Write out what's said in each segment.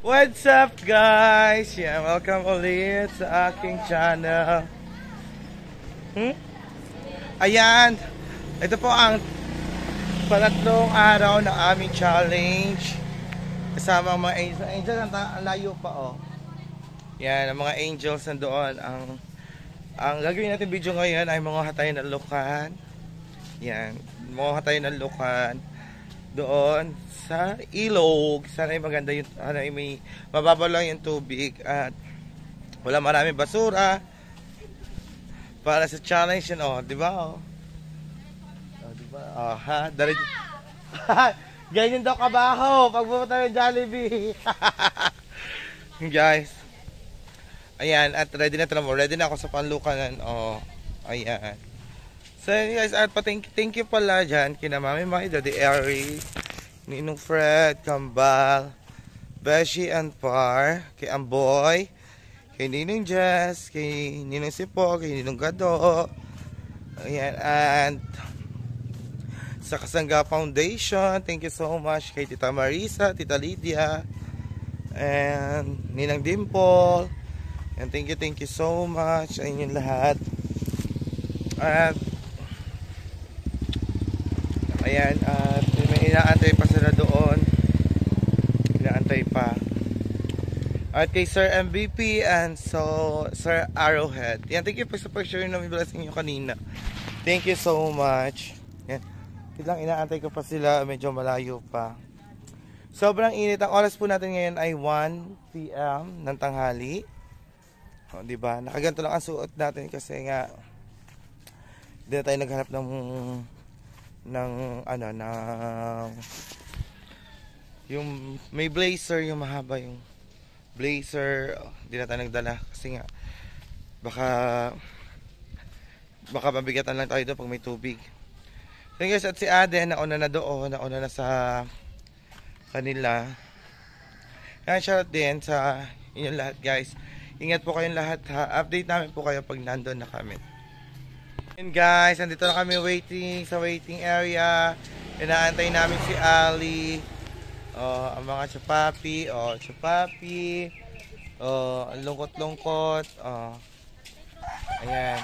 What's up guys? Yeah, welcome ulit sa aking channel. Ayan, ito po ang palatlong araw ng aming challenge. Kasama ang mga angels. Angels, ang layo pa oh. Yan, ang mga angels nandoon. Ang gagawin natin video ngayon ay mga hatay ng lukan. Yan, mga hatay ng lukan doon sa ilog. Sana ay maganda yung, sana ay may mababa lang yung tubig at wala maraming basura para sa challenge yun, oh, di ba? Oh, di ba? Oh, ha, ganyan daw kabaho pag pumunta ng Jollibee. Guys, ayan, at ready na mo. Ready na ako sa panlukanan. Oh, ayan. So guys, at thank you pala dyan kina Mami Mai, Daddy Eric, Ninong Fred, Kambal, Beshi and Par, kay Amboy, kay Ninong Jess, kay Ninong Sipo, kay Ninong Gado, ayan, and sa Kasangga Foundation, thank you so much kay Tita Marisa, Tita Lydia, and Ninang Dimple, and thank you so much sa inyong lahat. At ayan, at may inaantay pa sila doon. Inaantay pa. At kay Sir MVP and so Sir Arrowhead. Yan, thank you po sa pag-share na may blessing nyo kanina. Thank you so much. Yan. Lang inaantay ko pa sila, medyo malayo pa. Sobrang init. Ang oras po natin ngayon ay 1 PM ng tanghali. O, diba? Nakaganto lang ang suot natin kasi nga hindi na tayo naghanap ng yung may blazer, yung mahaba yung blazer, hindi na tayo nagdala kasi nga baka mabigatan lang tayo doon pag may tubig. So guys, at si Ade nauna na doon, nauna na sa kanila. Kaya shoutout din sa inyong lahat guys. Ingat po kayong lahat ha. Update namin po kayo pag nandun na kami. And guys, nandito na kami sa waiting area. Inaantay namin si Ali. Oh, ang mga chupapi. Oh, chupapi. Oh, ang lungkot-lungkot. Oh. Ayan.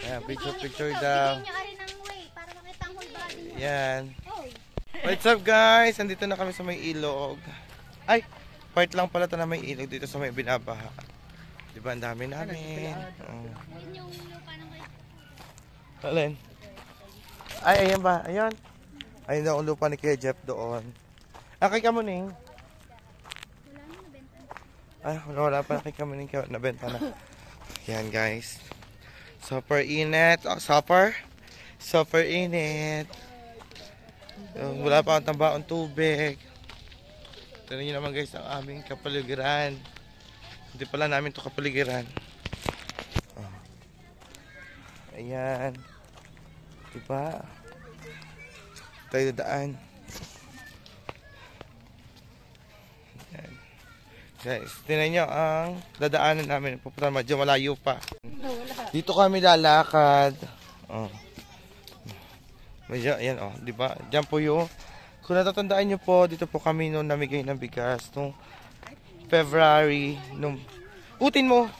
Ayan, picture daw. Ayan. What's up guys? Nandito na kami sa may ilog. Ay, part lang pala ito na may ilog dito sa may binabaha. Diba, ang dami namin. Oh. Alin? Ay, ayan ba? Ayan. Ayun daw ang lupa ni Kuya Jeff doon. Kay Kamuning. Ay, wala pa kay Kamuning. Nabenta na. Ayan guys. Super init. Oh, super init. Wala pa akong tambaong tubig. Tignan nyo naman guys ang aming kapaligiran. Hindi pala namin ito kapaligiran. Oh. Ayan. Diba? Tayo dadaan. Ayan. Guys, tingnan nyo ang dadaanan namin. Pupunta medyo malayo pa. Dito kami lalakad. Oh. Medyo, ayan oh. Diba? Diyan po yung, kung natatandaan nyo po, dito po kami nung namigay ng bigas. Nung February, nung, utin mo.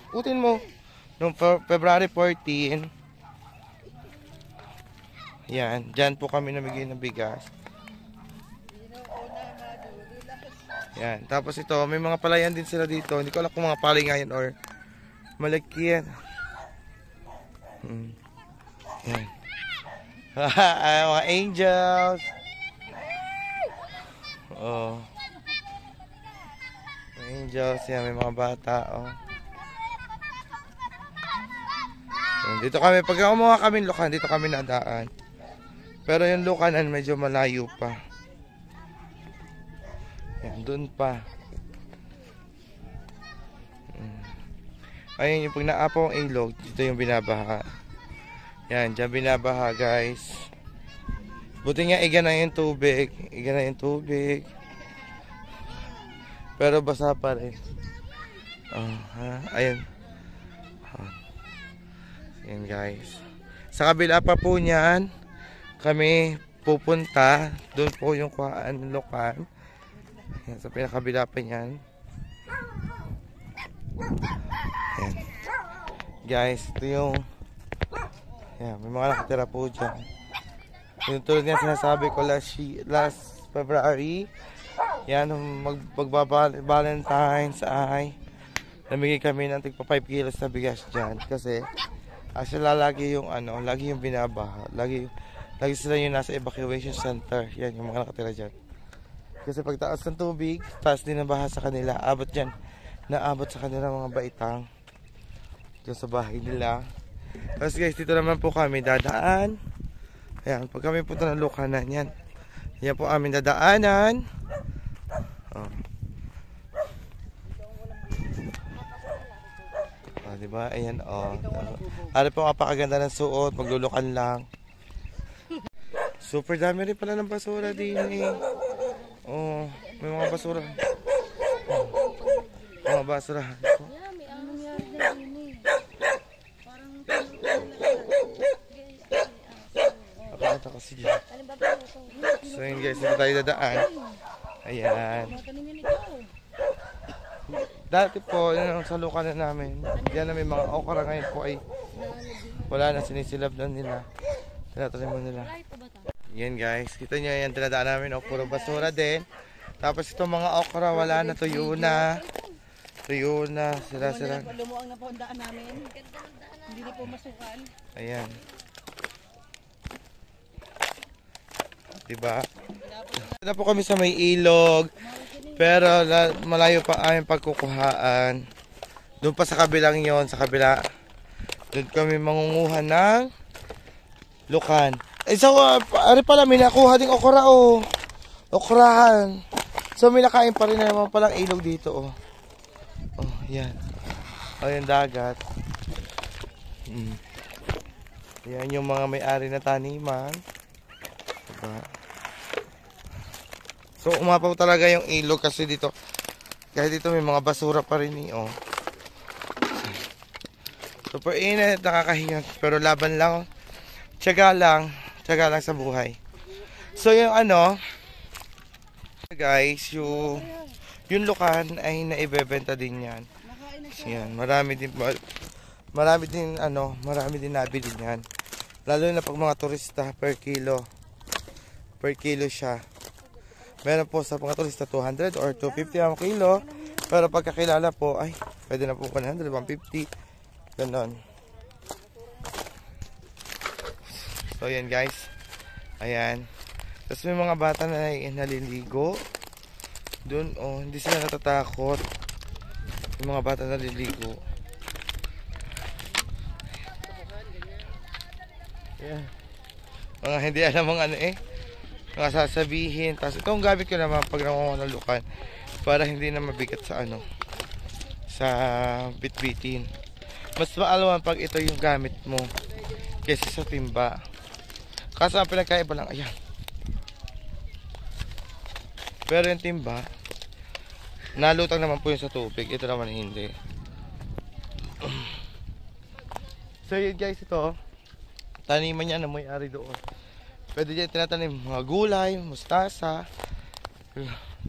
Nung February 14, yan, dyan po kami namigay ng bigas. Yan, tapos ito, may mga palayan din sila dito. Hindi ko alam kung mga palay nga yan or malaki yan. Yan. Mga angels. Oh. Angels, yan, may mga bata, oh. Yan, dito kami, pag umuha kami lukan, dito kami nadaan. Pero yung lukanan medyo malayo pa. Yan, dun pa. Ayun yung pag naapaw ang ilog, dito yung binabaha. Yan, dyan binabaha guys. Buti nga iga na yung tubig. Pero basa pa rin. Oh, ha? Ayun. Oh. Yan guys. Sa kabila pa po niyan, kami pupunta. Doon po yung kuhaan, lukan. Yan, sa pinakabila pa yan. Yan. Guys, ito yung yan, may mga nakatira po dyan. Yung tulad nga sinasabi ko last February, yan, mag-Valentine's ay namigay kami ng tigpa 5 kilos na bigas dyan. Kasi sila lagi yung lagi yung binabaha. Lagi sila yung nasa evacuation center. Yan, yung mga nakatira dyan. Kasi pagtaas ng tubig, taas din ang baha sa kanila. Naabot sa kanila mga baitang dyan sa bahay nila. Tapos guys, dito naman po kami dadaan. Ayan, pag kami punta ng Lucanan, yan po aming dadaanan. Diba? Ayan, ano po kapakaganda ng suot, maglulukan lang. Super dami rin pala ng basura din eh. May mga basura. Mga basura. Nakakata kasi dyan. So yun guys, dito tayo dadaan. Ayan. Dati po, yun ang salukan na namin. Diyan na may mga okra, ngayon po ay wala na, sinisilab na nila. Tinatanim mo nila. Yan guys, kita nyo yan, tinadaan namin, puro basura din. Tapos itong mga okra, wala na, tuyo na. Tuyo na, sila. Lumuang na po ang daan namin. Hindi na po masukan. Ayan. Diba? Na po kami sa may ilog. Pero malayo pa aming pagkukuhaan. Doon pa sa kabilang yon, sa kabila. Doon kami mangunguha ng lukan. So, ari pala, may nakuha ding okra, okrahan. So, may nakain pa rin naman palang ilog dito, yan. Yung dagat. Yan yung mga may-ari na taniman. Diba? So, umapaw talaga yung ilog kasi dito. Kahit dito may mga basura pa rin Super init, nakakahinga. Pero laban lang. Tiyaga lang sa buhay. So, yung guys, yung lukan ay naibebenta din yan. Yan, marami din nabili niyan. Lalo na pag mga turista per kilo siya. Meron po sa mga turista 200 or 250 ang kilo. Pero pagkakilala po, ay pwede na po 100, 150. Ganon. So yan guys. Ayan. Tapos may mga bata na naliligo. Doon, hindi sila natatakot. Yung mga bata naliligo. Ayan. Mga hindi alam ang mga sasabihin. Tapos itong gamit ko naman pag nangungunalukan para hindi na mabigat sa sa bitbitin. Mas maalaman pag ito yung gamit mo kaysa sa timba. Kaso ang pinagkaiba lang, ayan. Pero yung timba, nalutang naman po yun sa tubig. Ito naman hindi. So yun guys, ito taniman niya na may-ari doon. Pwede dyan tinatanim mga gulay, mustasa,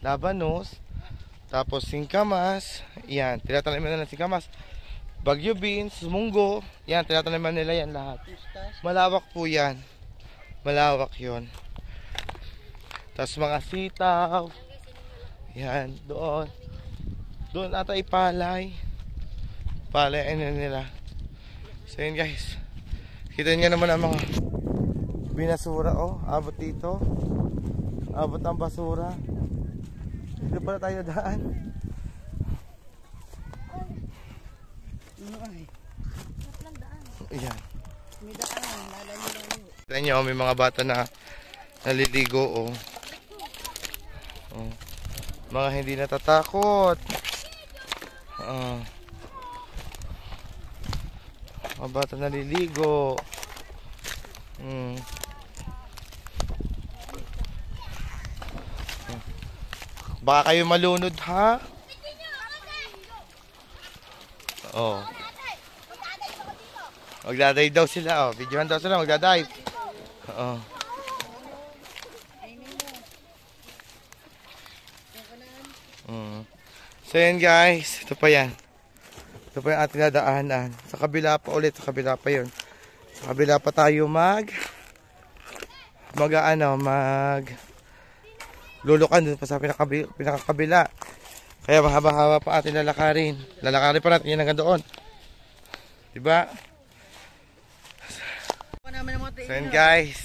labanos, tapos singkamas. Yan, tinatanim nila ng singkamas. Bagyo beans, munggo. Yan, tinataniman nila yan lahat. Malawak po yan. Malawak yun. Tapos mga sitaw. Yan, doon. Doon ata ipalay. Palay nila. So yun guys. Kita nyo naman ang mga binasura, abot dito. Abot ang basura. Dito pala tayo daan. Ayan. May daan, lalayo. Kita nyo, may mga bata na naliligo, mga hindi natatakot. Mga bata naliligo. Baka kayo malunod, ha? Magdadive daw sila, videohan daw sila, magdadive. So yan guys, ito pa yan. Ito pa yung ating dadaanan. Sa kabila pa ulit, sa kabila pa yun. Sa kabila pa tayo lulukan dun pa sa pinakakabila. Kaya mahaba-haba pa ating lalakarin. Lalakarin pa natin yan hanggang doon. Diba? So yan guys,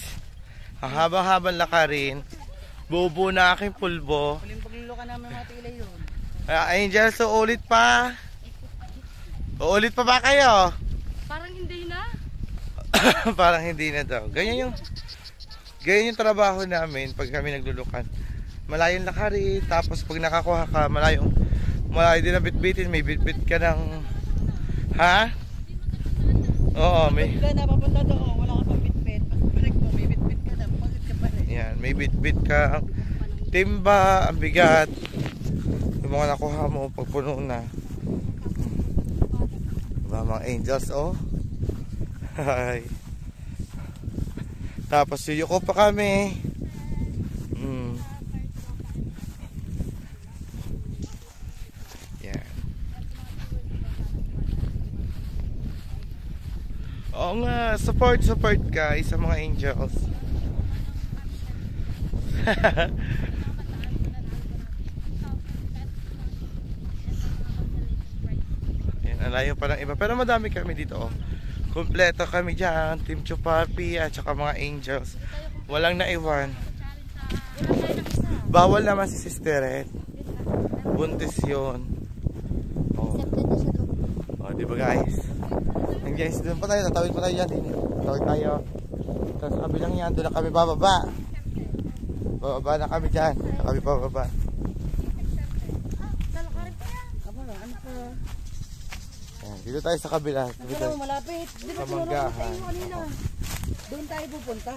hahaba-habang lakarin. Buo-buo na aking pulbo. Huling paglulukan namin mga tila yun. Angel, so ulit pa. Uulit pa ba kayo? Parang hindi na. Parang hindi na daw. Ganyan yung trabaho namin pag kami naglulukan. Malayong lakarin, tapos pag nakakuha ka, malayo din na bitbitin, may bitbit ka ng ha? Oo, may Pagka napapunta doon, wala ka pang bitbit. Pag mo, may bitbit ka na, pagkat ka pa rin. yan, may bitbit ka timba, ang bigat. Yung mga nakuha mo pag puno na. Diba mga angels, oh? Hi. Tapos yuyuko pa kami. Yan. Oo nga, support guys sa mga angels. Yan, alayo pa ng iba. Pero madami kami dito, oh. Kompleto kami dyan. Team Chupapi at saka mga angels. Walang naiwan. Bawal naman si Sister Ed. Buntis yun. Oh. Oh, di ba guys? And guys, doon pa tayo. Tatawid pa tayo dyan. Tatawid tayo. Tapos sa kabilang yan, doon na kami bababa. Bababa na kami dyan. Na kami bababa. Ayan, dito tayo sa kabila. Dito Pero malapit. Di ba Kamanggahan. tayo kanina? Doon tayo pupunta.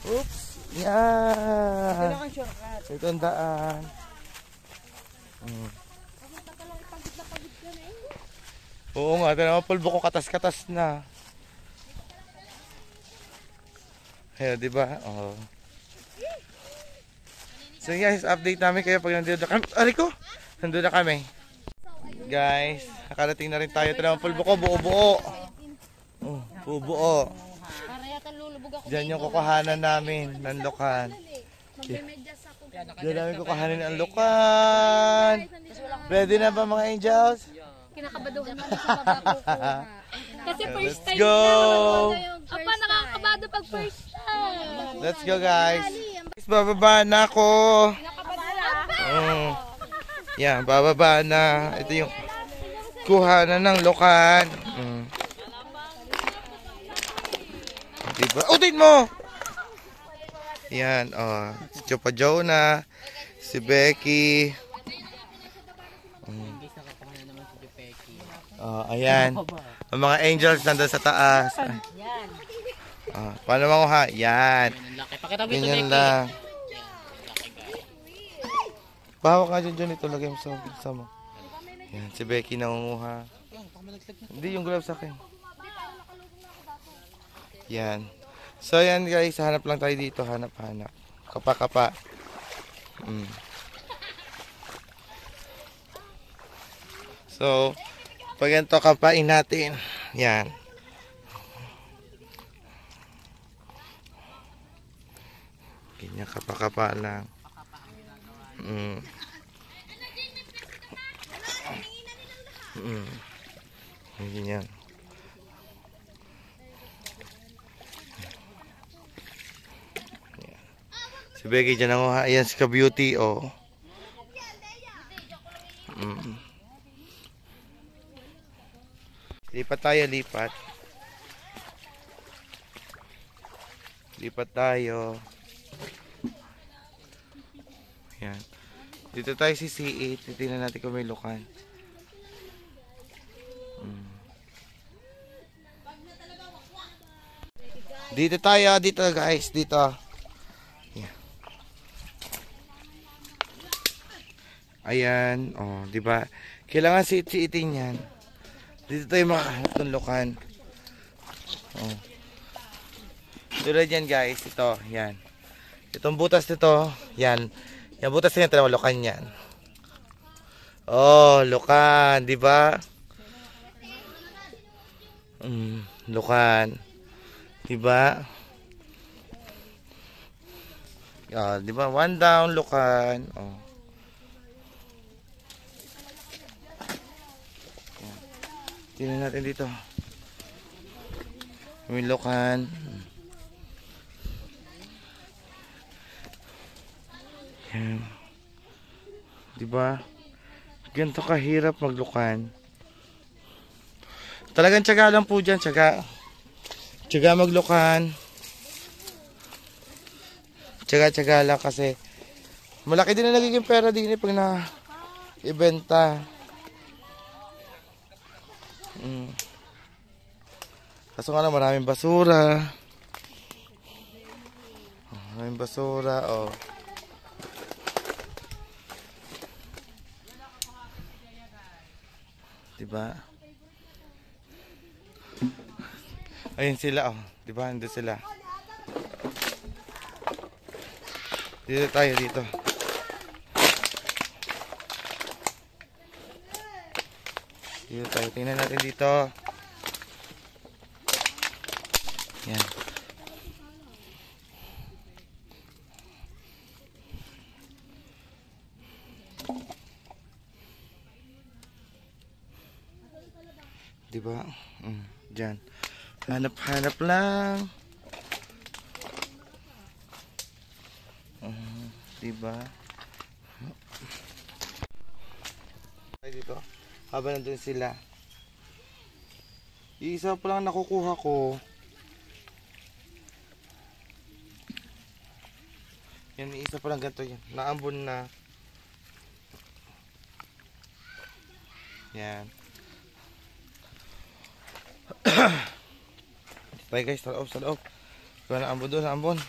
Oops! Yan! Kailangan shortcut. Ito ang daan. Oo nga, ito naman pulbo ko katas-katas na. Ayan, diba? Oo. So guys, update namin kayo pag nandito na kami. Ari ko! Nandito na kami. Guys, nakarating na rin tayo. Ito naman pulbo ko, buo-buo. Oh, buo-buo. Para yata lulubog ako. Diyan yung kukuhanan namin ng lukan. Magmemedyas ako. Diyan namin kukuhanin ang lukan. Ready na ba mga angels? Kinakabaduhan ako sa baba kukuha. Kasi first Let's time go! na. Apa, nakakabado pag first time. Let's go guys. Bababa na ako. Yan, bababa na. Ito yung kuhanan ng lukan. Diba? Utin mo! Yan, oh. Si Chupa Jonah. Si Becky. Oh, ayan. Ang mga angels nandun sa taas. Paano makuha? Yan. Ganyan lang. Bawa ka dyan ito. Lagay mo sa mo. Yan, si Becky nangunguha. Hindi, yung gloves sa akin. Yan. So yan guys, hanap lang tayo dito. Hanap. Kapa. So, pag ganito kapain natin. Yan. Ganyan kapa lang. Ganyan. Si Becky dyan ako ha. Ayan si Ka-Beauty, oh. Lipat tayo, lipat. Lipat tayo. Ayan. Dito tayo si C8. Titignan natin kung may lukan. Dito tayo, dito guys, dito. Ayan. Ayan, oh, di ba? Kailangan siit-siitin 'yan. Dito tayo makahanap ng lukan. Oh. Tulad yan guys, ito, yan. Itong butas nito, yan. Yung butas nito, lukan yan. Oh, Lukan, di ba? Lukan. Di ba? Di ba? One down, Lukan. Oh. Tingnan natin dito. May Lukan. Yan. Di ba? Ganito kahirap maglukan. Talagang tiyaga lang po dyan, tiyaga. Tiyaga maglukan. Tiyaga lang kasi malaki din na nagiging pera din pag na-ibenta. Kaso nga lang maraming basura. Maraming basura, oh. Diba? Ayun sila, oh. Diba? Nandun sila. Dito tayo, dito. Dito tayo. Tingnan natin dito. Yan. Diba? Diyan. Hanap-hanap lang. Diba? Dito. Habang nandun sila. Isa pa lang nakukuha ko. Yan, isa pa lang ganito yan. Naambon na. Yan. Bye guys, sa loob. Kaya naambon doon, naambon.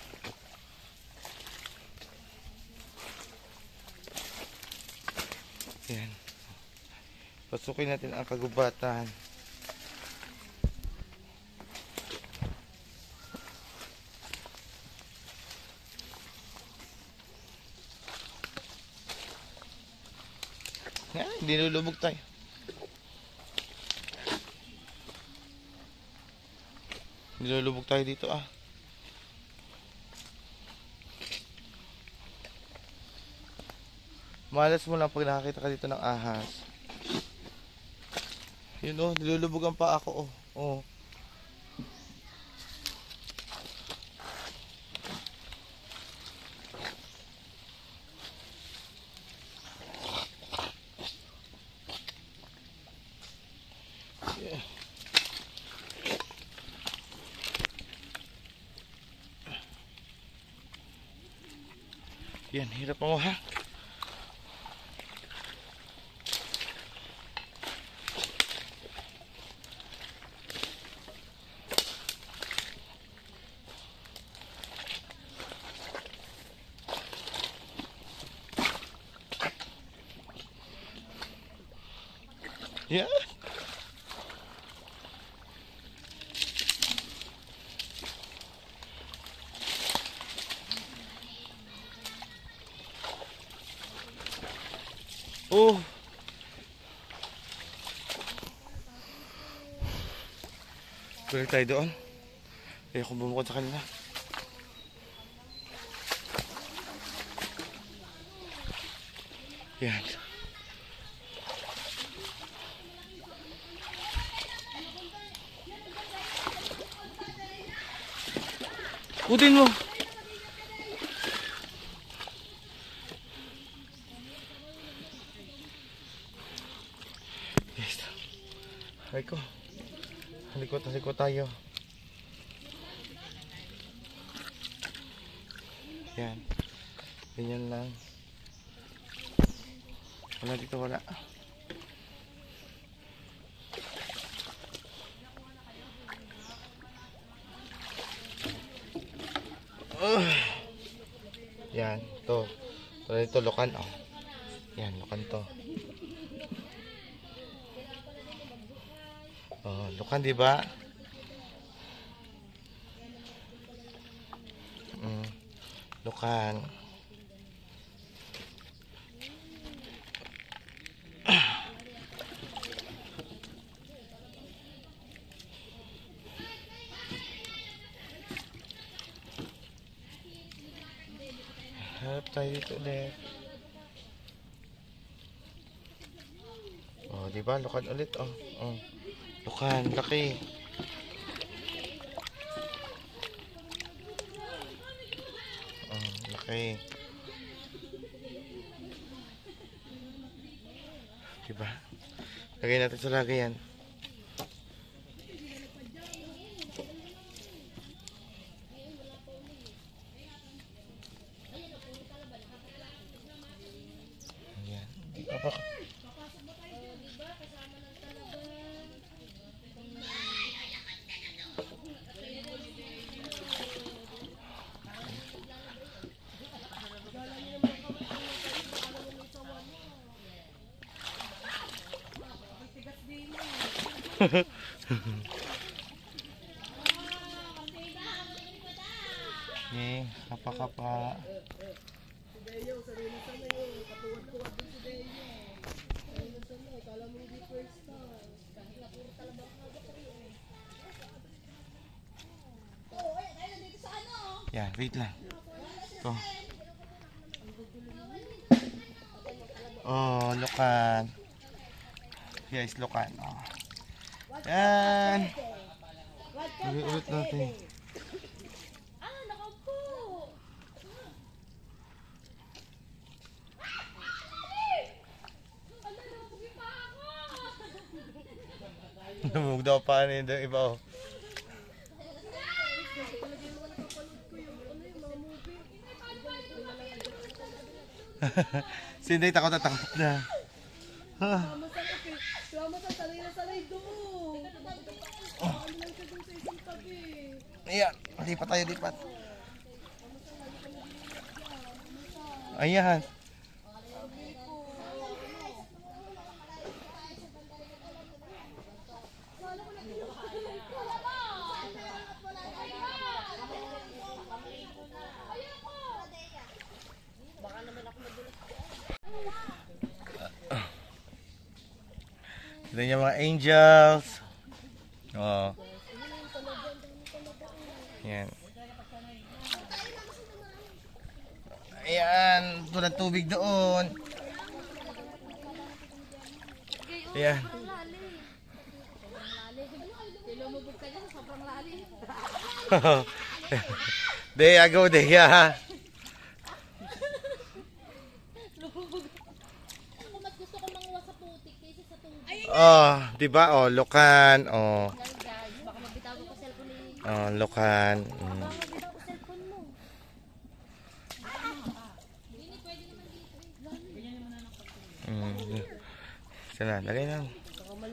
Yan. Pasukin natin ang kagubatan. Yan, nilulubog tayo. Nilulubog tayo dito ah. Malas mo lang pag nakakita ka dito ng ahas. Yun oh, nilulubogan pa ako oh. Oh. Yeah. Yan, hirap mo ha. Yeah. Oh. Balik tayo doon. Ayoko bumukod sa kanila. Yan. Kutin mo. Yes. Aray ko. Halikot tayo. Yan. Ganyan lang. Wala dito, wala. Yan, to. Ito lukan oh. Yan, lukan to. Oh, lukan 'di ba? Lukan. tayo dito ulit. Oh, di ba? Lukan ulit, oh. Oh. Lukan, laki. Oh, laki. Diba? Lagay natin sa lagayan. Ayan. Okay, kapa-kapa. Yan, wait lang. Ito. Oh, lukan. Guys, lukan. Oh. Yan. Ulit natin. Naku po. Nabugi pa ako. Namug daw pa ano yung iba, oh. Sinday, takot na takot na. Ayan, lipat tayo, lipat. Ayan. Ito yung mga angels. Oh. Ayan. Ayan. Tulad tubig doon. Ayan. Lumubog ka dyan, sobrang lalim. Deya, go Deya. Ako mas gusto ko manguha sa putik kaysa sa tubig. Oh, di ba? Oh, lukan. Oh. Guys, baka magbitago ko cellphone ni... Oh, lukan. Baka magbitago ko cellphone mo. Hindi, pwede naman dito. Sana, lagay na.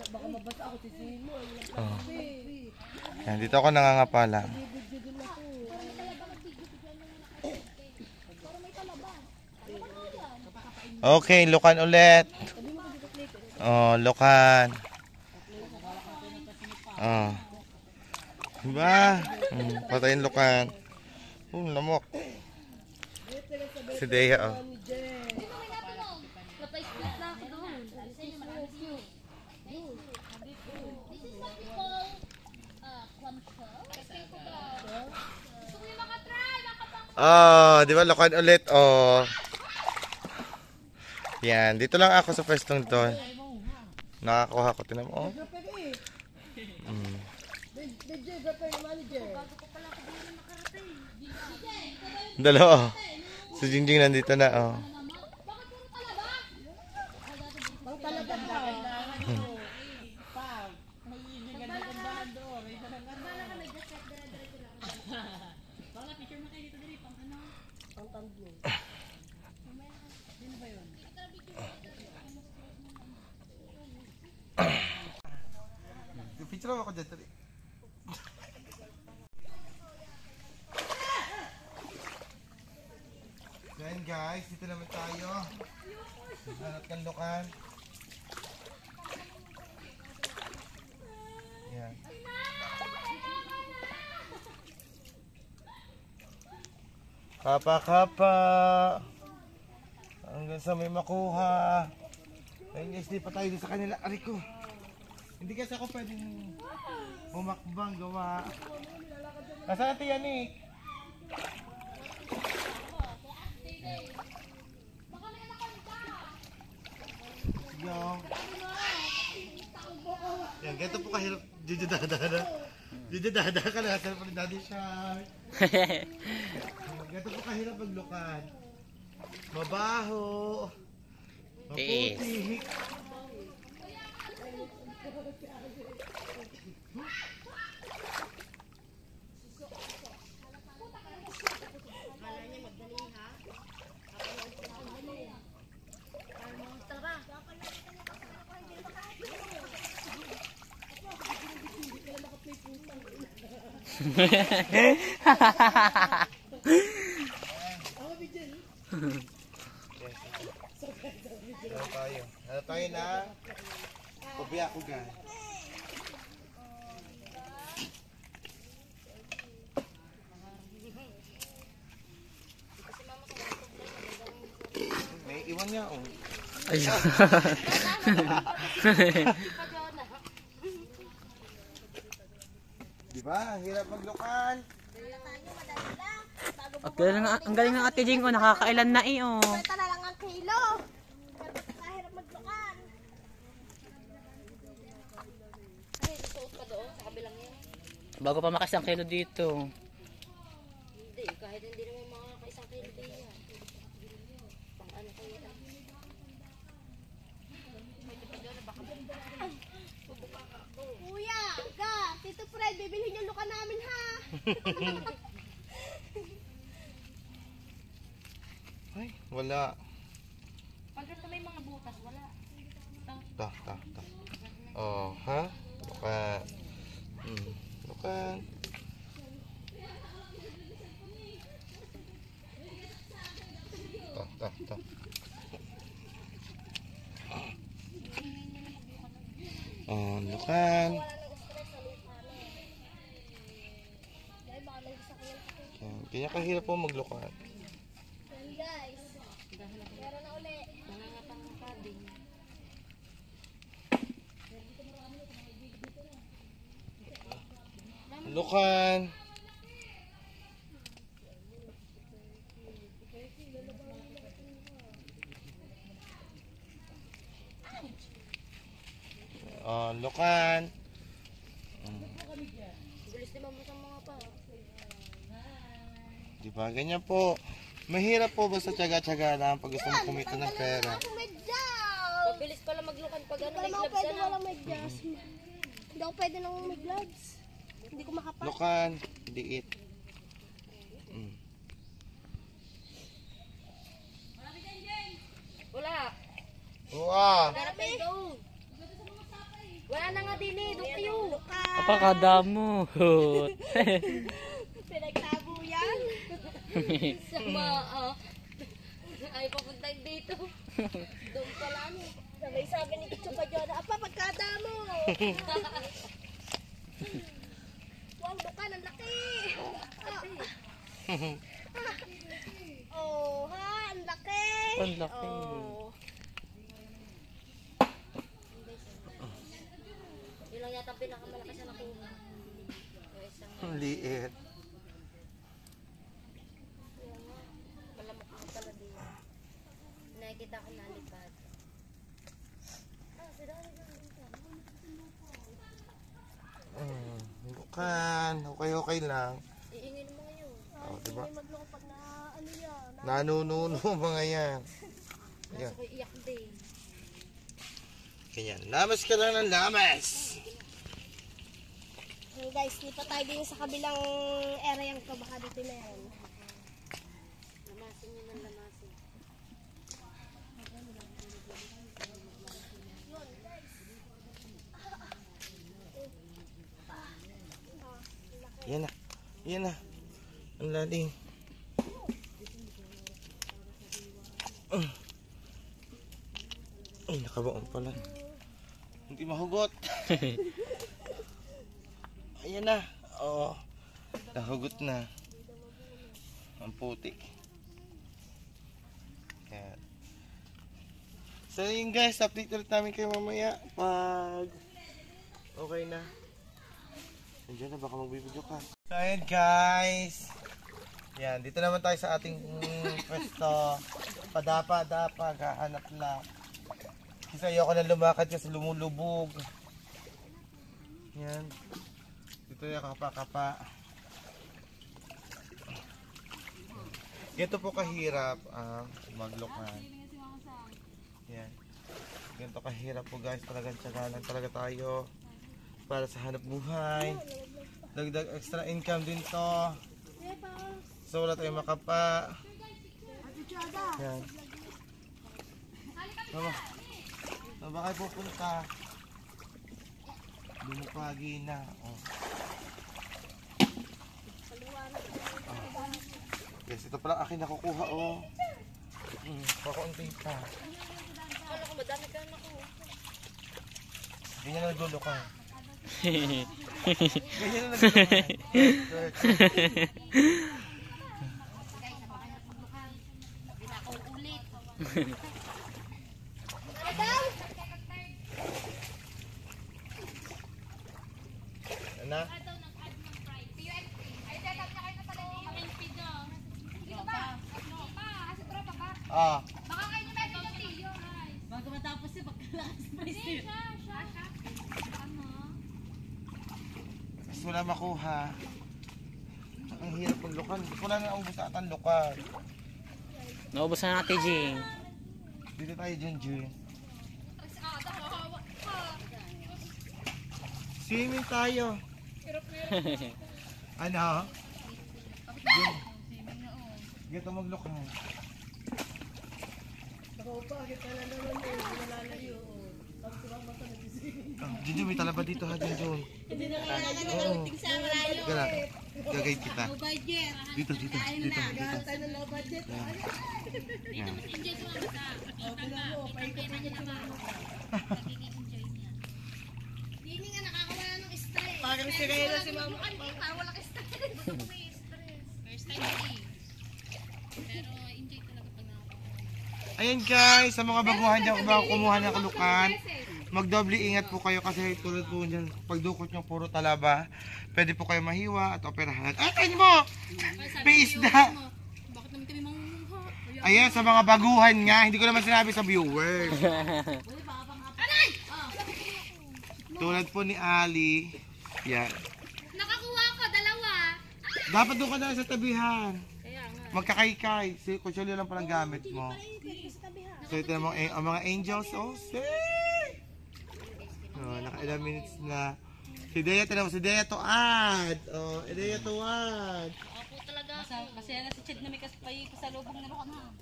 Baka mabasa ako si Sino. Oh. Yan, dito ako nangangapala. Okay, lukan ulit. Oh, lukan. Oh. Diba? Patayin lukan. Lamok. Si Deya, oh. Napay-split na ako doon. Sa inyo, marami view. This is what we call clamshell. Gusto ko yung makatry, makapang... Oh, di ba lukan ulit, oh. Yan, dito lang ako sa pwestong to. Nakakuha ko, tinan mo, oh. DJ, Gapay, manager. Dalawa, oh. Si Jingjing nandito na, oh. Pang talaga ka. Picture ako dyan, tali. Yan guys, dito naman tayo. Hanap kang lukan. Yan. Kapa-kapa. Hanggang sa may makuha. Ayun guys, di pa tayo sa kanila. Aray ko. Hindi kasi ako pwedeng bumakbang gawa. Nasaan natin yan eh? Baka may anaconda. Yo. Yan, ganito po kahirap. Didadada. Didadada ka na. Sarap ni Daddy Shark. Ganito po kahirap maglukan. Mabaho. Maputik. Ano tayo na? Kubiya ko guys. May iwan niya oh. Ayun. Diba? Ang hirap maglukan. Ang galing ng Ate Jing, nakakailan na eh, oh. Ito na lang ang kilo. Kahirap maglukan. Ay, susuot pa doon sa kabilang yan. Bago pa makasang kilo dito. Hindi, kahit hindi naman mga kaisang kilo din yan. Pang ano kayo lang. Kuya, ka, Tito Fred, bibilhin yung luka namin ha. Ay, wala. Pag ito may mga butas, wala. Ta. Oh, ha? Lukan. Lukan. Ta. Oh, lukan. Kanya kahirap po maglukan. Yan guys. Meron na uli. Nangangatang kabing. Lukan. Oh, lukan. Bilis naman mo sa mga pa. Diba? Ganyan po. Mahirap po basta tsaga-tsaga lang pag gusto mo kumita ng pera. Mabilis pala maglukan pag ano, may gloves na lang. Hindi ako pwede nang may gloves. Hindi ko makapal. Lukan. Liit. Wala. Wow. Harap kayo doon. Wala na nga din eh. Doon kayo. Apakadamo. Pinagtabo yan. Sama ay papunta dito. Doon pala ano. Sabay sabi ni Kitso pa dyan. Apa, pagkada mo. Wow, bukan. Ang laki. Oh, ha. Ang laki. Ang laki. Oh. Yun lang yata ang pinakamalaki sa nakuha. Yung isang Ang liit. malamok mo pala din. Nakikita ko nalipad. Lukan. Okay lang. Iingin mo ngayon. Oh, diba? Magloko pag na ano yan. Nanununo mga yan. Yan. Ako iyak din. Ganyan. Lamas ka lang ng lamas. Hey guys, lipat tayo din sa kabilang area ko. Baka dito meron. Lamasin nyo ng lamasin. Yan na. Yan na. Ang lalim. Ay, nakabaon pala. Hindi mahugot. Ayan na. Oo. Nahugot na. Ang putik. Yan. So yun guys, update ulit namin kayo mamaya pag okay na. Nandiyan na, baka magbibideo ka. So ayan guys. Yan, dito naman tayo sa ating pwesto. Padapa-dapa, kahanap na. Kasi ayoko na lumakad kasi lumulubog. Yan. Dito yung kapa-kapa. Ganito po kahirap maglukan. Yan. Ganito kahirap po guys. Talagang tiyagalan talaga tayo para sa hanap buhay. Dagdag extra income din to. So wala tayong makapa. Yan. Baba kayo pupunta. Lumupagi na. Oh. Yes, ito pala akin nakukuha. Oh. Pakunti pa. Kala ko madami ka na ko. Ganyan na nagdulo ka. Ganyan na nagdulo ka. Na? Ah. Bago matapos siya, pagkalakas pa siya. Mas wala makuha. Ang hirap ng lukan. Wala na ang busa at ang lukan. Naubos na natin, Jing. Dito tayo dyan, Jun. Swimming tayo. Ano? Jun. Gito maglukan. Junjun, may talaba dito ha, Junjun. Hindi na kailangan na nalating sa malayo. Teka lang, gagayad kita. No budget. Dito. Tayo na low budget. Yan. Hindi nga nakakawala ng stress. Parang si Rhea na si Mama. Parang walang stress. May stress. First time din. Pero enjoy talaga pag nakakawala. Ayan guys, sa mga baguhan dyan, kung bago kumuha ng kulukan, magdoble ingat po kayo kasi tulad po dyan, pagdukot nyo puro talaba, pwede po kayo mahiwa at operahan. Ay, kain mo! May isda! Bakit naman kami mangungha? Ayan, sa mga baguhan nga, hindi ko naman sinabi sa viewers. Tulad po ni Ali. Yan. Nakakuha ko, dalawa. Dapat doon ka na sa tabihan. Magkakaykay. Si Kucholyo lang palang gamit mo. So ito namang ang mga angels. Oh, see? Oh, naka-ilang minutes na. Si Dea, tinawag si Dea to add. Oh, Dea to add. Ako talaga. Kasi na si Chid na may kasalubong na ako na.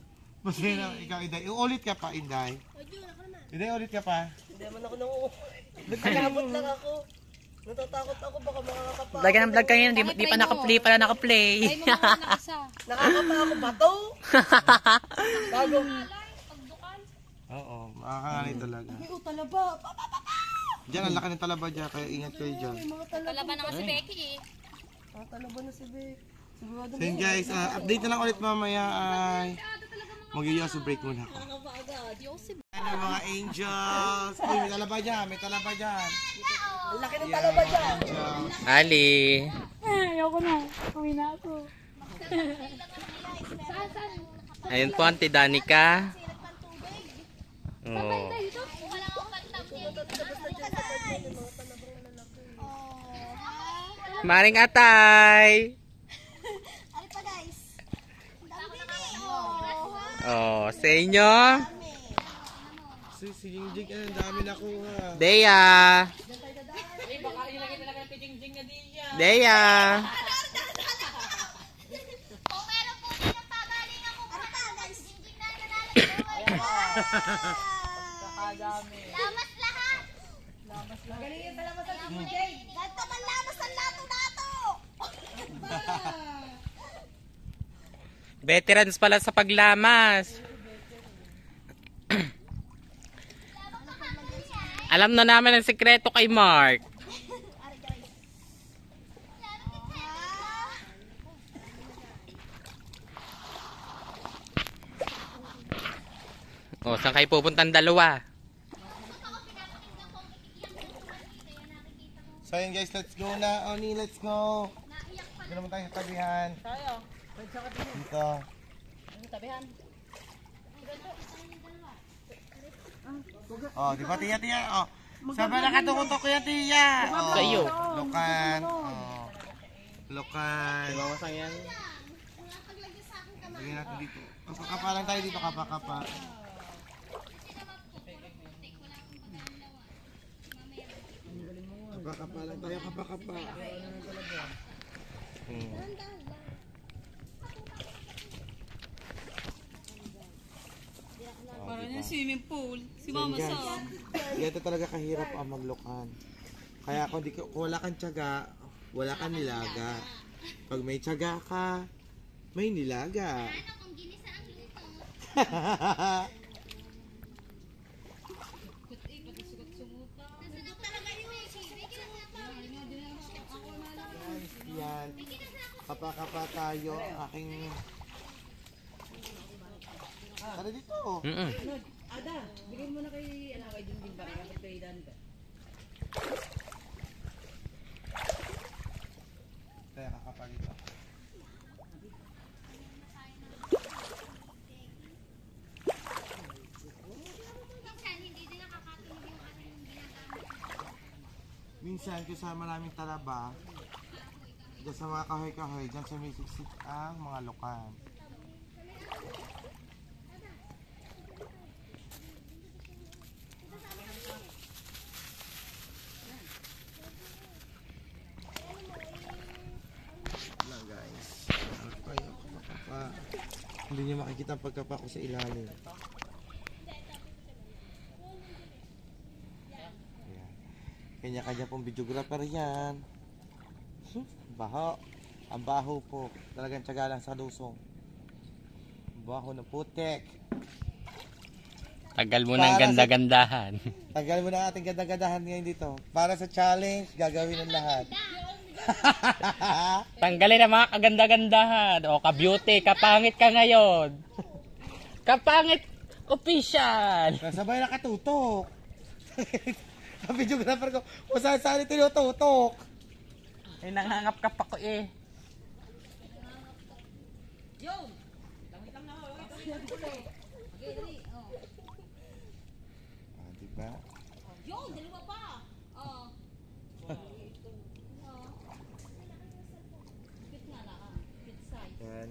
Mas na ikaw, Inday. Ulit ka pa, Inday. Inday, ulit ka pa. Hindi man ako nagkakamot lang ako. Natatakot ako baka makakapa. Lagyan ng vlog kanina, di pa naka-play pala naka-play. Ay, mo muna na isa. Nakakapa ako bato. Bago. Oo, makakangani talaga. Ay, talaba. Diyan, ang laki ng talaba dyan, kaya ingat kayo dyan. Talaba na kasi Becky eh. Talaba na si Beck. Sigurado So yun guys, update na lang ulit mamaya ay mag-yoso break muna ako. nakakapa agad. Ano mga angels? Uy, may talaba dyan, may talaba dyan. Ang laki ng talaba dyan. Angels. Ali. Ayoko na. Uwi na ako. Ayun po, Auntie Danica. Oh. Dito? Wala akong kantang Maring Atay. Ano pa guys? Oh, sa inyo. Si Jingjing, ang dami nakuha. Dea. Dea. Kung meron po din ang pagaling ako punta, guys. Hindi na Lamas lahat. Galing yung talaba sa Ganto man lamas ang lato-lato. Veterans pala sa paglamas. Alam na namin ang sekreto kay Mark. O, saan kayo pupuntang dalawa? So yun guys, let's go na. Oni, let's go. Hindi naman tayo sa tabihan. Tayo. Dito. Tabihan. Oh, di ba tiya? Oh. Sabay nakatukutok ko yan tiya. Oh, Sa iyo. Lukan. Oh. Lukan. Mawasang yan. Lagyan natin dito. Kapa lang tayo dito, kapa. Kapa lang tayo, kapa. Parang yung swimming pool. Si Mama sa. Ganito talaga kahirap ang maglukan. Kaya kung wala kang tiyaga, wala kang nilaga. Pag may tiyaga ka, may nilaga. Yan. Kapa tayo. Aking... Tara dito. Ada, bigyan mo na kay Junjun ba? Kay Dan ba? Kaya kakapa dito. Minsan, kung sa maraming talaba, dyan sa mga kahoy-kahoy, dyan sa may siksik ang mga lukan. Lang guys. Kayo, kapakapa. Hindi niyo makikita ang pagkapa ko sa ilalim. Ayan. Kanya-kanya pong videographer yan. Baho. Ang baho po. Talagang tiyaga lang sa lusong. Baho ng putek. Tagal mo ng ganda-gandahan. Tagal mo na ating ganda-gandahan ngayon dito. Para sa challenge, gagawin ng lahat. Tanggalin ang mga kaganda-gandahan. O, ka-beauty, kapangit ka ngayon. Kapangit official. Kasabay nakatutok. Ang videographer ko, kung saan tinututok. Ay, nangangap ka pa ko eh. Yun! Lamit lang na ako. Okay, dali. Diba? Yun, dalawa pa. Oh. Cute nga lang. Cute size. Yan.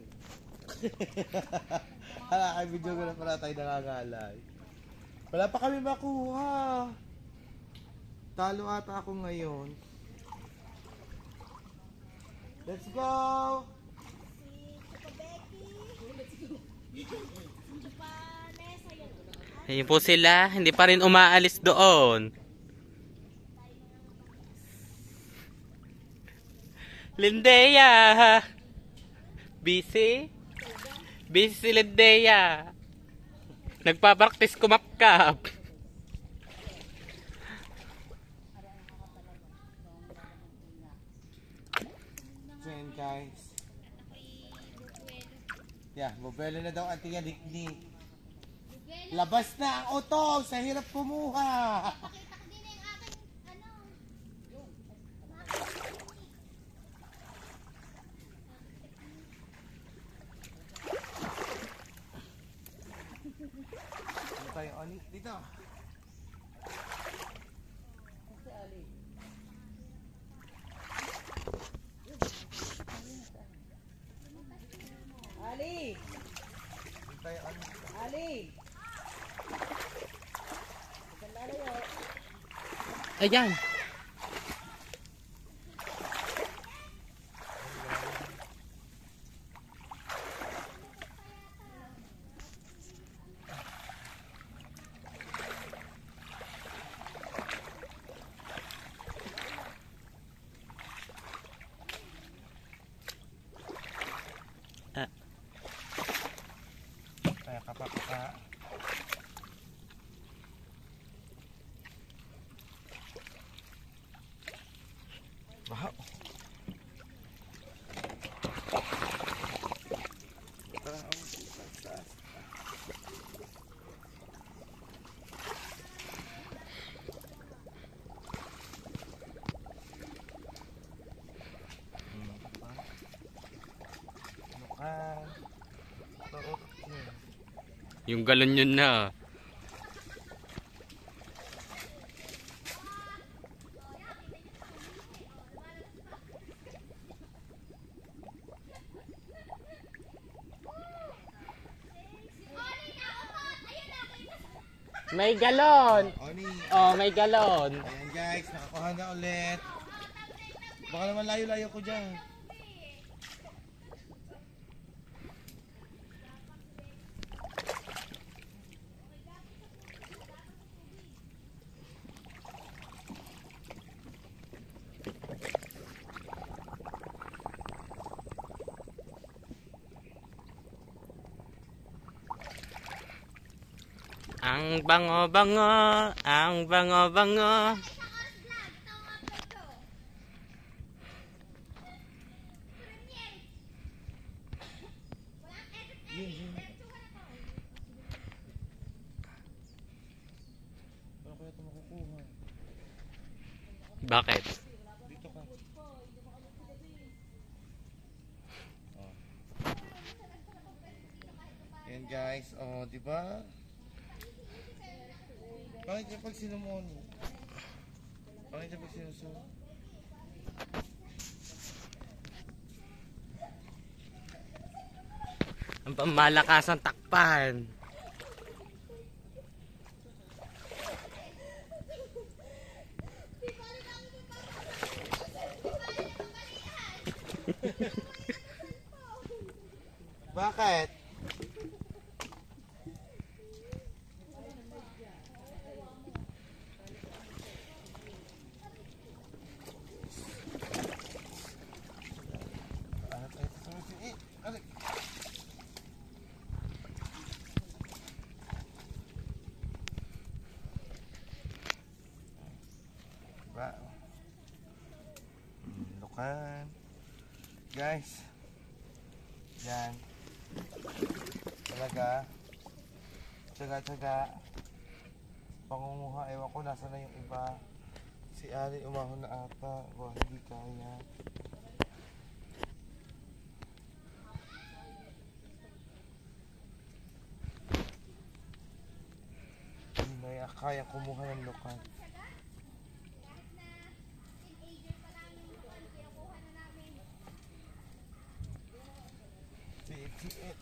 Hala, kay videographer na tayo nangangalay. Wala pa kami makuha. Talo ata ako ngayon. Let's go! Ayun po sila, hindi pa rin umaalis doon. Lindea! Busy? Busy si Lindea. Nagpa-practice kumakap. So yun guys. Yeah, bubelo na daw ang tiya Niknik. Labas na ang utong sa hirap kumuha. Pakita ko din yung aking ano. Dito tayo, Oni. Dito. Ali! Dito tayo, Oni. Ali! Ayan. Kaya kapaka. Yung galon yun na. May galon. Oni. Oh, may galon. Ayan guys, nakakuha na ulit. Baka naman layo-layo ko dyan. Ang bango-bango, ang bango-bango. Ano kaya ito makukuha? Bakit? Dito ka. Oh. Ayan guys, oh, di ba? Bakit niya pag sinumon? Bakit niya pag sinusun? Ang pamalakas ng takpan. Bakit? Lukan. Guys. Yan. Talaga. Tsaga-tsaga. Pangunguha. Ewan ko nasa na yung iba. Si Ali umahon na ata. O hindi kaya. Hindi na kaya kumuha ng lukan. It.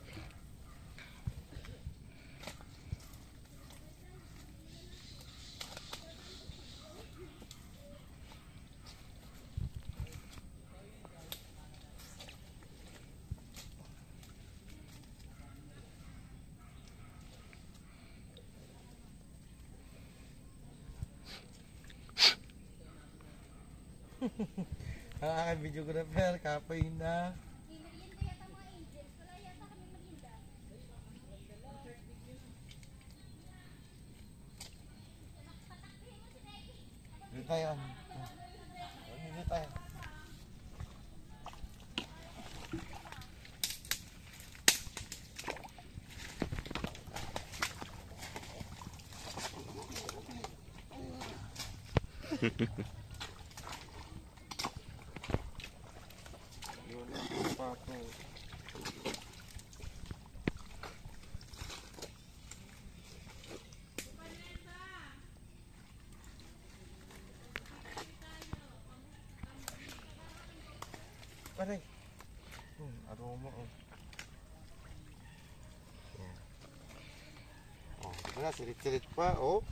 Ang aking videographer, kapay na. Dito tayo. Dito tayo. Yun ang pato. Paray. Aroma oh. Yan. Oh, wala, silit-silit pa oh.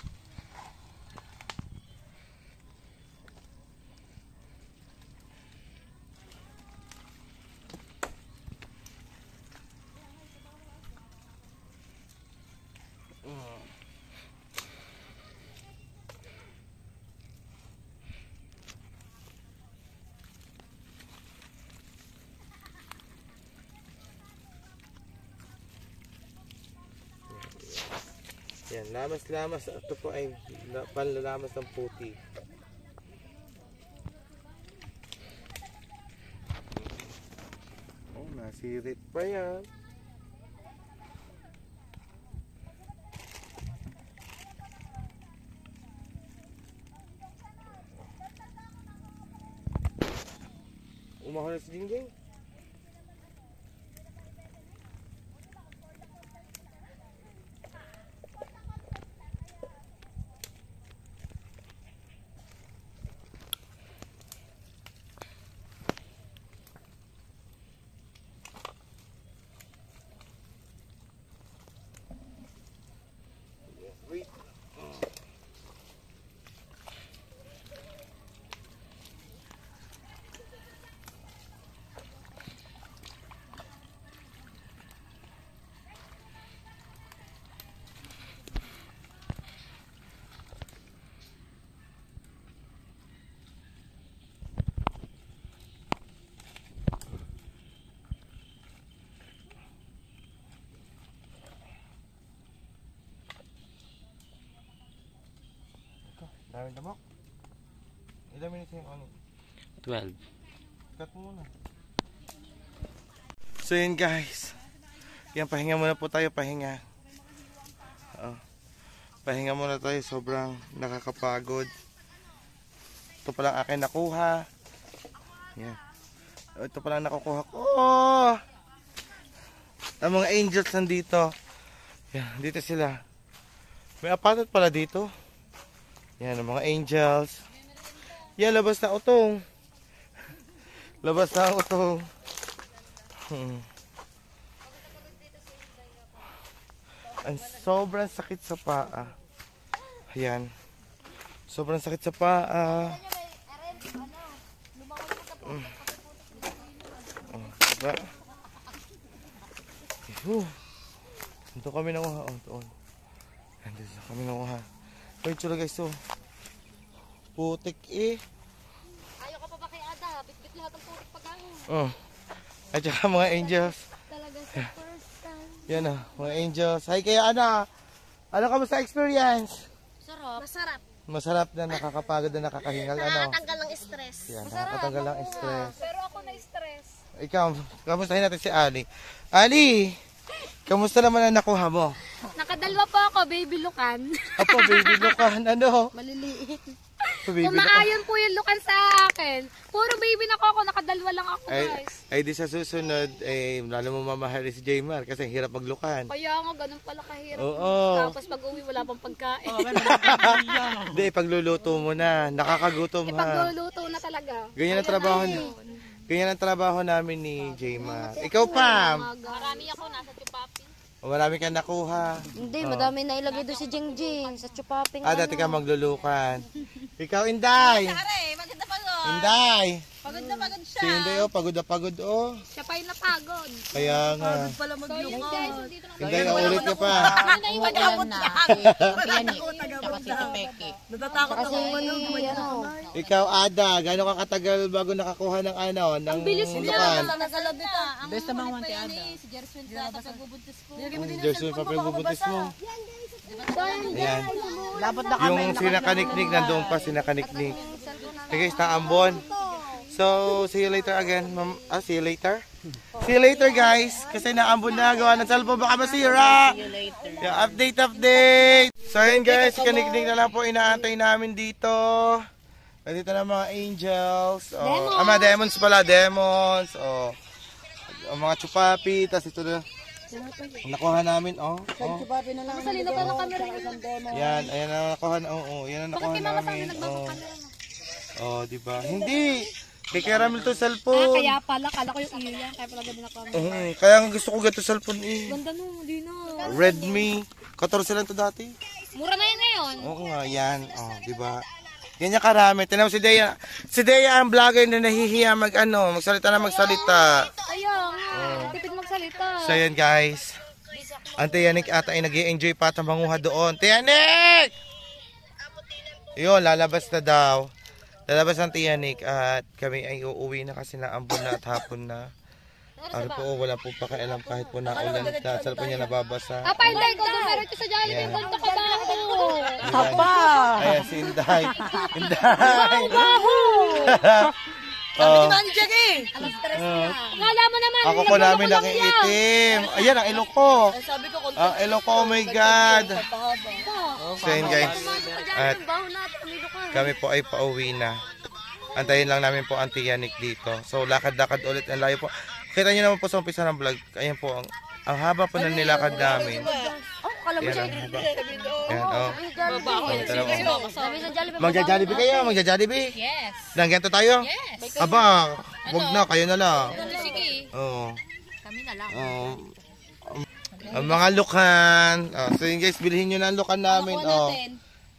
Yan, lamas-lamas. Ito po ay panlalamas ng puti. Oh, nasirit pa yan. Umahon na si Jingjing. Maraming lamok. Ilang minutes yung ano? 12. Cut mo muna. So yun guys. Yan, pahinga muna po tayo, pahinga. Pahinga muna tayo, sobrang nakakapagod. Ito palang akin nakuha. Yan. Ito palang nakukuha ko. Oh! Ang mga angels nandito. Yan, dito sila. May apatot pala dito. Yan, ang mga angels. Yan, labas na utong. Labas na ang utong. Ang sobrang sakit sa paa. Ayan. Sobrang sakit sa paa. Diba? Ito kami nakuha. Doon. Dito kami nakuha. Wait, tsura guys. Putik eh. Ayaw ka pa ba kay Ada? Bit-bit lahat ng putik pagkano. At saka mga angels. Talaga sa first time. Yan mga angels. Hi kaya Ana. Ano ka sa experience? Sarap. Masarap. Masarap na, nakakapagod na, nakakahingal. Nakakatanggal ng stress. Yan, nakakatanggal ng stress. Pero ako na-stress. Ikaw, kamustahin natin si Ali. Ali! Kamusta naman ang nakuha mo? Nakadalwa po ako, baby lukan. Apo, baby lukan. Ano? Maliliit. Baby lukan. Umaayon po yung lukan sa akin. Puro baby na ako, nakadalwa lang ako guys. Ay di sa susunod, lalo mo mamahali si Jaymar kasi hirap maglukan. Kaya nga, ganun pala kahirap. Oo. Tapos pag uwi, wala pang pagkain. Hindi, pagluluto mo na. Nakakagutom ha. Pagluluto na talaga. Ganyan ang trabaho Ganyan ang trabaho namin ni Jaymar. Ikaw pa. Marami ako, nasa chupapi. Marami kang nakuha. Hindi, madami na ilagay doon si Jingjing sa chupaping. Dati ka maglulukan. Ikaw, Inday. Pare, maganda pa yun. Inday. Pagod na pagod siya. Si Inday, pagod na pagod, Siya pa yung napagod. Kaya nga. Pala maglukod. Inday, ulit ka pa. Naiwan na. Natatakot Kasi, ako. Ikaw, Ada, gano'n ka katagal bago nakakuha ng ng lukan? Nagalab nito. Best naman wanti ada. Si Jerswin sa pagbubuntis ko. Jersey, papagbubuntis mo. Ayan. Labot na Yung sinakaniknik, nandoon pa sinakaniknik. Okay guys, naambon. So, see you later again. See you later? See you later guys. Kasi naambon na, gawa ng cellphone, baka masira. Yeah, update. So ayun guys, kaniknik na lang po inaantay namin dito. Nandito na mga angels. Mga demons pala, demons. Ang mga chupapi, tas ito na. Nakuha namin, Masalino ka ng camera. Yan, ayan ang nakuha, yan ang nakuha namin. Di ba? Hindi. Kay Caramel to cellphone. Kaya pala, kala ko yung iyo yan. Kaya pala ganda na camera. Kaya nga gusto ko gato cellphone eh. Ganda no, di na. Redmi. 14 lang to dati. Mura na yun ngayon. Oo nga, yan. Di ba? Ganyan karami. Tingnan mo si Dea. Si Dea ang vlogger na nahihiya magsalita na magsalita. Ayaw nga. Tipid magsalita. So yan guys. Ang Tiyanik ata ay nag-i-enjoy pa at manguha doon. Tiyanik! Yun, lalabas na daw. Lalabas ang Tiyanik at kami ay uuwi na kasi naambon na at hapon na. Ano po, wala po pakialam kahit po naulan. Dasal po niya nababasa. Hindi ko meron ko sa Jollibee. Ganto ka ba ako? Papa! Ayan si Inday. Inday! Mani Jackie. Akala mo naman. Ako po namin nakiitim. Ayan ang ilok ko. Sabi ko kung Ang ilok ko, oh my God. So yun guys. At kami po ay pauwi na. Antayin lang namin po ang Tiyanik dito. So lakad-lakad ulit ang layo po. Kita nyo naman po sa umpisa ng vlog. Ayan po, ang haba po ng nilakad namin. Ayan ang haba. Ayan, Sabi sa Jollibee. Magja-Jollibee kayo? Magja-Jollibee? Yes. Nang tayo? Yes. Aba, wag na, kayo na lang. Sige. Oo. Kami na lang. Ang mga lukan. So yun guys, bilhin nyo na ang lukan namin.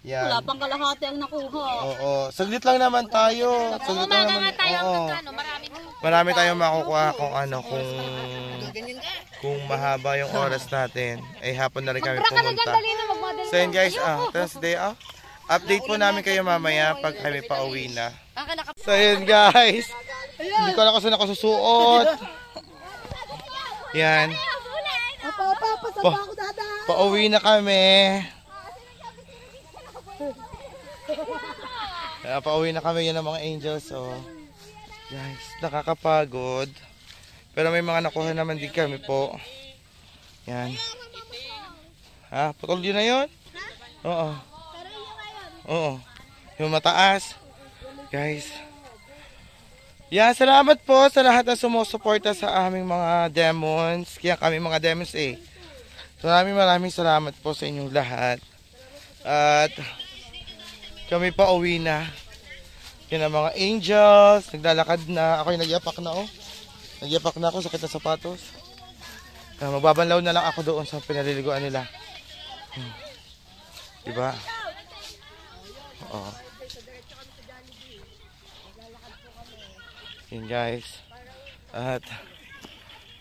Yan. Wala pang kalahati ang nakuha. Oo. Saglit lang naman tayo. Saglit lang Umaga naman. nga tayo Oo. magkano. Marami tayong makukuha kung mahaba yung oras natin. Ay hapon na rin kami pumunta. So yun guys, tapos day update po namin kayo mamaya pag kami pauwi na. So yun guys, hindi ko alam kung saan ako susuot. Yan. Pauwi na kami. Pauwi na kami yan ng mga angels. So, guys, nakakapagod. Pero may mga nakuha naman din kami po. Yan. Ha? Putol yun na yun? Oo. Oo. Yung mataas. Guys. Yan, salamat po sa lahat na sumusuporta sa aming mga demons. Kaya kami mga demons eh. So, maraming salamat po sa inyong lahat. At kami pa uwi na. Yan ang mga angels. Naglalakad na. Ako yung nagyapak na oh. Nagyapak na ako. Sakit na sapatos. Magbabanlaw na lang ako doon sa pinaliliguan nila. Diba? Oo. Yan guys. At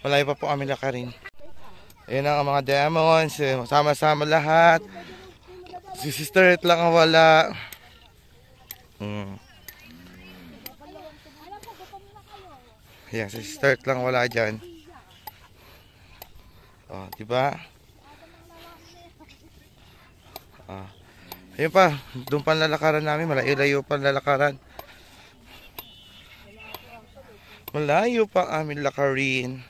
malayo pa po kami lakarin. Ayan ang mga demons. Sama-sama lahat. Si Sister Ed lang ang wala. Yan, si Sister Ed lang wala dyan. Oh, diba? Ayun pa, doon pa lalakaran namin. Malayo pa lalakaran. Malayo pa amin lakarin.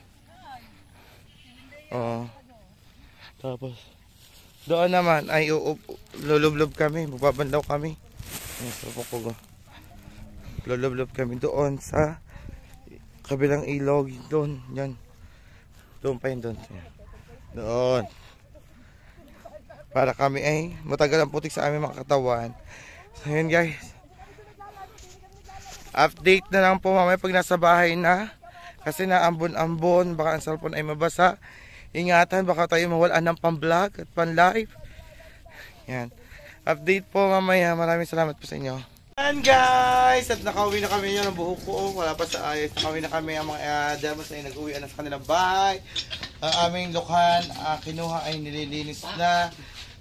Oh. Tapos doon naman ay lulublob kami, magbabanlaw kami. Lulublob kami doon sa kabilang ilog doon, yan. Doon pa yun doon. Doon. Para kami ay matagal ang putik sa aming mga katawan. So yun guys. Update na lang po mamaya pag nasa bahay na. Kasi naambon-ambon, baka ang cellphone ay mabasa. Ingatan, baka tayo mawalan ng pang-vlog at pang-live. Yan. Update po mamaya. Maraming salamat po sa inyo. Yan guys! At nakauwi na kami yun. Ang buhok ko. Wala pa sa ayos. Nakauwi na kami ang mga demos na nag-uwi na sa kanilang bahay. Ang aming lukhan, kinuha ay nililinis na.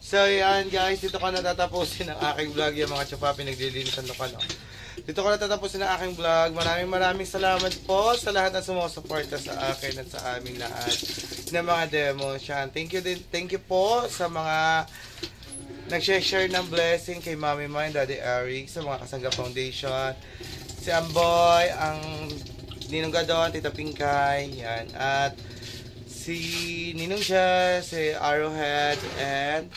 So yan guys, dito ko natatapusin ang aking vlog. Yung mga chupapi naglilinis ang lukhan. Dito ko natatapusin ang aking vlog. Maraming salamat po sa lahat na sumusuporta sa akin at sa aming lahat ng mga demos. Thank you po sa mga nag-share ng blessing kay Mami Mo and Daddy Eric, sa mga Kasangga Foundation, si Amboy, ang Ninong Gadon, Tita Pinkay, yan, at si Ninong Jess, si Arrowhead, and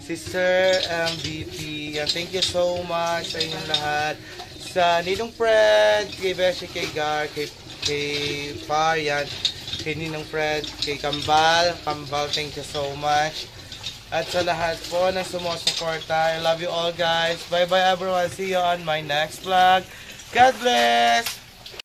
Sister MVP. Yan, thank you so much sa inyong lahat. Sa Ninong Fred, kay Beshi, kay Gar, kay Far, yan, kay Ninong Fred, kay Kambal, thank you so much. At sa lahat po na sumusuporta, I love you all guys. Bye bye everyone. See you on my next vlog. God bless!